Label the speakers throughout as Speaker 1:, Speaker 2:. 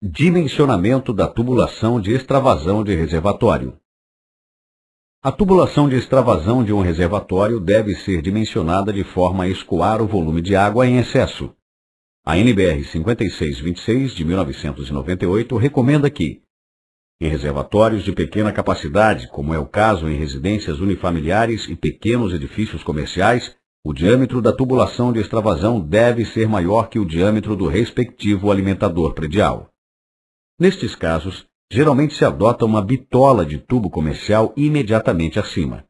Speaker 1: Dimensionamento da tubulação de extravasão de reservatório. A tubulação de extravasão de um reservatório deve ser dimensionada de forma a escoar o volume de água em excesso. A NBR 5626 de 1998 recomenda que, em reservatórios de pequena capacidade, como é o caso em residências unifamiliares e pequenos edifícios comerciais, o diâmetro da tubulação de extravasão deve ser maior que o diâmetro do respectivo alimentador predial. Nestes casos, geralmente se adota uma bitola de tubo comercial imediatamente acima.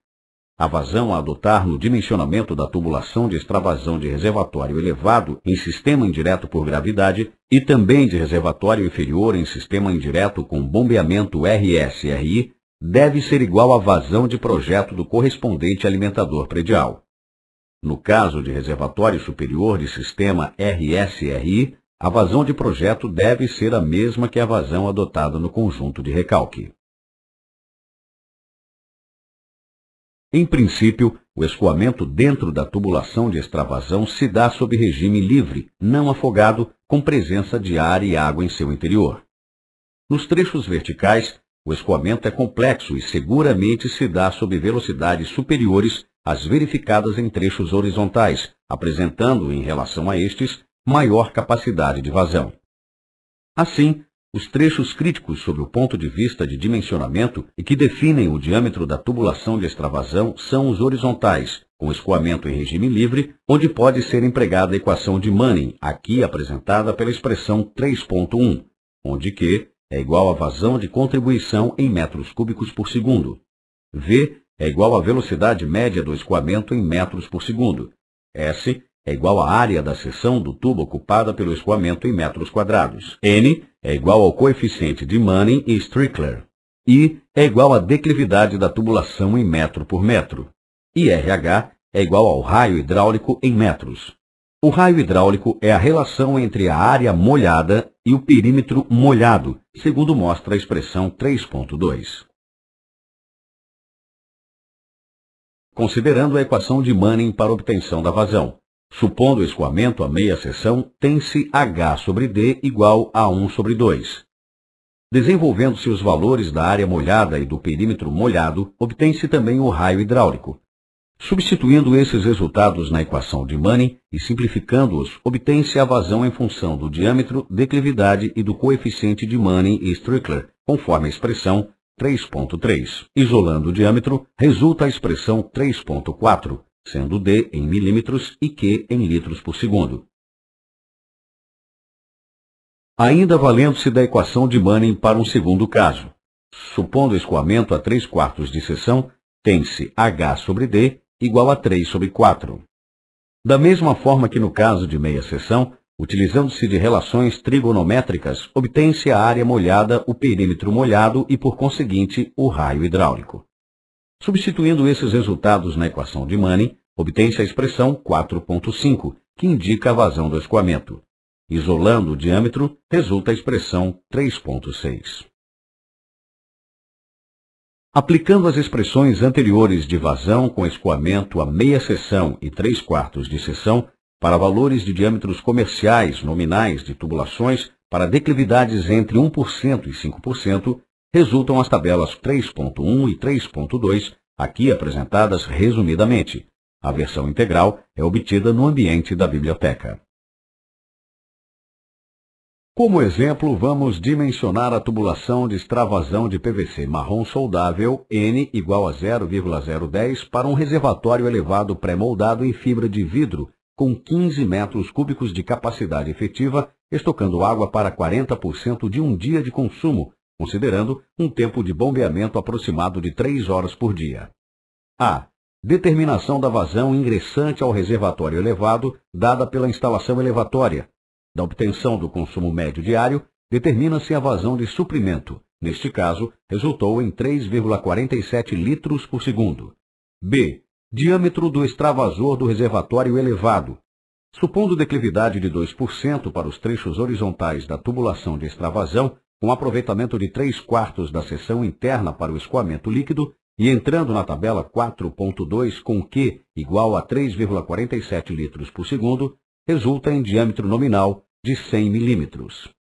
Speaker 1: A vazão a adotar no dimensionamento da tubulação de extravasão de reservatório elevado em sistema indireto por gravidade e também de reservatório inferior em sistema indireto com bombeamento RS-RI deve ser igual à vazão de projeto do correspondente alimentador predial. No caso de reservatório superior de sistema RS-RI, a vazão de projeto deve ser a mesma que a vazão adotada no conjunto de recalque. Em princípio, o escoamento dentro da tubulação de extravasão se dá sob regime livre, não afogado, com presença de ar e água em seu interior. Nos trechos verticais, o escoamento é complexo e seguramente se dá sob velocidades superiores às verificadas em trechos horizontais, apresentando, em relação a estes, maior capacidade de vazão. Assim, os trechos críticos sob o ponto de vista de dimensionamento e que definem o diâmetro da tubulação de extravasão são os horizontais, com escoamento em regime livre, onde pode ser empregada a equação de Manning, aqui apresentada pela expressão 3.1, onde Q é igual à vazão de contribuição em metros cúbicos por segundo. V é igual à velocidade média do escoamento em metros por segundo. S é igual à área da seção do tubo ocupada pelo escoamento em metros quadrados. N é igual ao coeficiente de Manning e Strickler. I é igual à declividade da tubulação em metro por metro. E RH é igual ao raio hidráulico em metros. O raio hidráulico é a relação entre a área molhada e o perímetro molhado, segundo mostra a expressão 3.2. Considerando a equação de Manning para obtenção da vazão. Supondo o escoamento a meia seção, tem-se H sobre D igual a 1 sobre 2. Desenvolvendo-se os valores da área molhada e do perímetro molhado, obtém-se também o raio hidráulico. Substituindo esses resultados na equação de Manning e simplificando-os, obtém-se a vazão em função do diâmetro, declividade e do coeficiente de Manning e Strickler, conforme a expressão 3.3. Isolando o diâmetro, resulta a expressão 3.4. Sendo D em milímetros e Q em litros por segundo. Ainda valendo-se da equação de Manning para um segundo caso. Supondo o escoamento a 3/4 de seção, tem-se H sobre D igual a 3 sobre 4. Da mesma forma que no caso de meia seção, utilizando-se de relações trigonométricas, obtém-se a área molhada, o perímetro molhado e, por conseguinte, o raio hidráulico. Substituindo esses resultados na equação de Manning, obtém-se a expressão 4.5, que indica a vazão do escoamento. Isolando o diâmetro, resulta a expressão 3.6. Aplicando as expressões anteriores de vazão com escoamento a meia seção e 3/4 de seção para valores de diâmetros comerciais nominais de tubulações para declividades entre 1% e 5%, resultam as tabelas 3.1 e 3.2, aqui apresentadas resumidamente. A versão integral é obtida no ambiente da biblioteca. Como exemplo, vamos dimensionar a tubulação de extravasão de PVC marrom soldável N igual a 0,010 para um reservatório elevado pré-moldado em fibra de vidro com 15 metros cúbicos de capacidade efetiva, estocando água para 40% de um dia de consumo, considerando um tempo de bombeamento aproximado de 3 horas por dia. A. Determinação da vazão ingressante ao reservatório elevado, dada pela instalação elevatória. Da obtenção do consumo médio diário, determina-se a vazão de suprimento. Neste caso, resultou em 3,47 litros por segundo. B. Diâmetro do extravasor do reservatório elevado. Supondo declividade de 2% para os trechos horizontais da tubulação de extravasão, com aproveitamento de 3/4 da seção interna para o escoamento líquido, e entrando na tabela 4.2 com Q igual a 3,47 litros por segundo, resulta em diâmetro nominal de 100 milímetros.